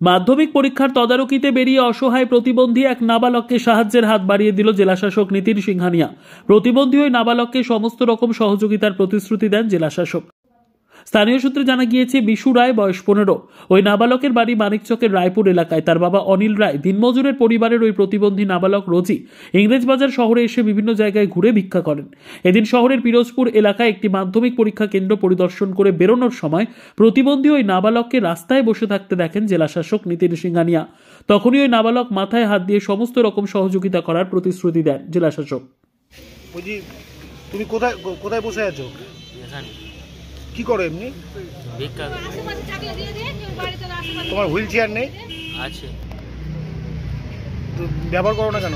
মাধ্যমিক পরীক্ষার তদারকিতে বেরিয়ে অসহায় প্রতিবন্ধী এক নাবালককে সাহায্যের হাত বাড়িয়ে দিল জেলাশাসক নীতিন সিংহানিয়া। প্রতিবন্ধী ওই নাবালককে সমস্ত রকম সহযোগিতার প্রতিশ্রুতি দেন জেলাশাসক। স্থানীয় সূত্রে জানা গিয়েছে, বিশু রায় বয়স 15। ওই নাবালকের বাড়ি মানিকচকের রায়পুর এলাকায়। তার বাবা অনিল রায় দিনমজুরের পরিবারের ওই প্রতিবন্ধী নাবালক রোজি ইংরেজবাজার শহরে এসে বিভিন্ন জায়গায় ঘুরে ভিক্ষা করেন। এদিন শহরের পিরোজপুর এলাকায় একটি মাধ্যমিক পরীক্ষা কেন্দ্র পরিদর্শন করে বেরোনোর সময় প্রতিবন্ধী ওই নাবালককে রাস্তায় বসে থাকতে দেখেন জেলাশাসক নীতিন সিংহানিয়া। তখনই ওই নাবালক মাথায় হাত দিয়ে সমস্ত রকম সহযোগিতা করার প্রতিশ্রুতি দেন জেলাশাসক। তুমি কোথায় কোথায় বসে আছো? কি করো এমনি? ভিক্ষা করি। তোমার হুইল চেয়ার নেই? আছে। তো ব্যবহার করো না কেন?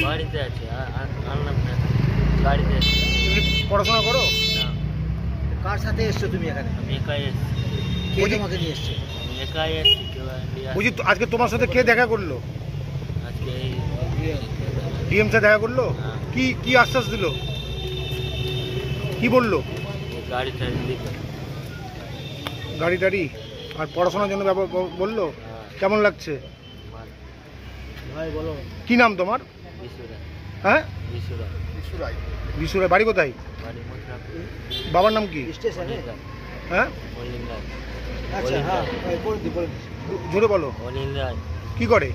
বাড়িতে আছে, আনলাম না। গাড়িতে আছে। তুমি পড়াশোনা করো? না। কার সাথে এসছো তুমি এখানে? আমি একাই এসেছি। কে তোমাকে নিয়ে এসছে? আমি একাই এসেছি, কেউ নিয়ে বুঝি আজকে তোমার সাথে কে দেখা করলো? আজকে ডিএম স্যার দেখা করলো? হ্যাঁ। কি কি আশ্বাস দিল? কি বললো? গাড়ি টাড়ি দিত। গাড়ি টাড়ি আর পড়াশোনার জন্য বললো? কেমন লাগছে? ভাই বলো। কি নাম তোমার? বিশুরা। হ্যাঁ, বিশুরা। বিশুরায়। বাড়ি কোথায়? বাড়ি মথুরাপুর। বাবার নাম কি? স্টেশনে? হ্যাঁ, অনিল রায়। আচ্ছা, হ্যাঁ বলে দি। জোরে বলো। অনিল রায় কি করে?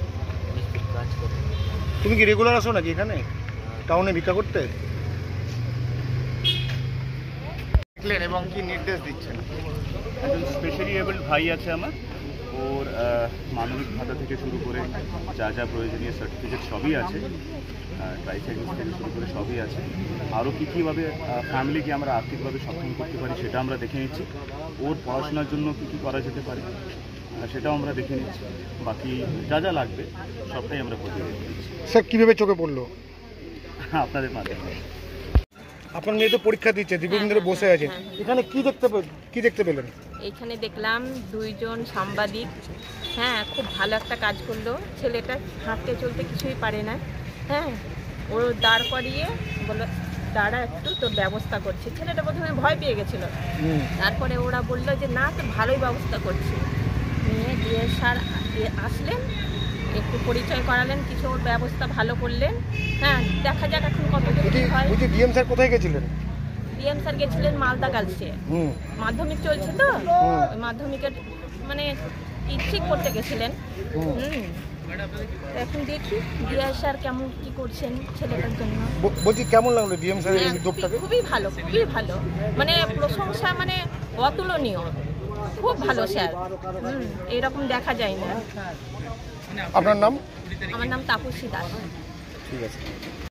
মিস্ত্রির কাজ করে। তুমি কি রেগুলার আসো নাকি এখানে টাউনে ভিক্ষা করতে? এবং কি নির্দেশ দিচ্ছেন? একজন স্পেশালি এবলড ভাই আছে আমার, ওর মানবিক ভাতা থেকে শুরু করে যা যা প্রয়োজনীয় সার্টিফিকেট সবই আছে, ট্রাইসাইকেল থেকে শুরু করে সবই আছে। আরও কীভাবে ফ্যামিলিকে আমরা আর্থিকভাবে সক্ষম করতে পারি সেটা আমরা দেখে নিচ্ছি। ওর পড়াশোনার জন্য কী করা যেতে পারে সেটাও আমরা দেখে নিচ্ছি। বাকি যা যা লাগবে সবটাই আমরা করতে দিচ্ছি। স্যার কীভাবে চোখে পড়লো আপনাদের মাধ্যমে? আপনার মেয়ে তো পরীক্ষা দিচ্ছে, দীর্ঘদিন ধরে বসে আছে, এখানে কি দেখতে পেলেন? এইখানে দেখলাম দুইজন সাংবাদিক, হ্যাঁ খুব ভালো একটা কাজ করলো। ছেলেটা হাঁটতে চলতে কিছুই পারে না, হ্যাঁ ও দাঁড় করিয়ে বললো দাঁড়া একটু তোর ব্যবস্থা করছি। ছেলেটা প্রথমে ভয় পেয়ে গেছিলো, তারপরে ওরা বললো যে না তো ভালোই ব্যবস্থা করছি। নিয়ে ডিএস স্যার আসলেন, একটু পরিচয় করালেন, কিছু ওর ব্যবস্থা ভালো করলেন। হ্যাঁ দেখা যাক এখন কতদূর কি হয়। ডিএম স্যার কোথায় গেছিলেন? ডিএম স্যার গেছিলেন মালদা গার্লসে, মাধ্যমিক চলছে তো, ওই মাধ্যমিকের মানে ঠিক করতে গেছিলেন। এখন দেখি ডিএস স্যার কেমন কি করছেন ছেলেটার জন্য। বলছি কেমন লাগলো ডিএম স্যারের এই উদ্যোগটাকে? খুবই ভালো, খুবই ভালো, মানে প্রশংসা মানে অতুলনীয়, খুব ভালো স্যার। এরকম দেখা যায় না। আপনার নাম? আমার নাম তাপসী দাস। ঠিক আছে।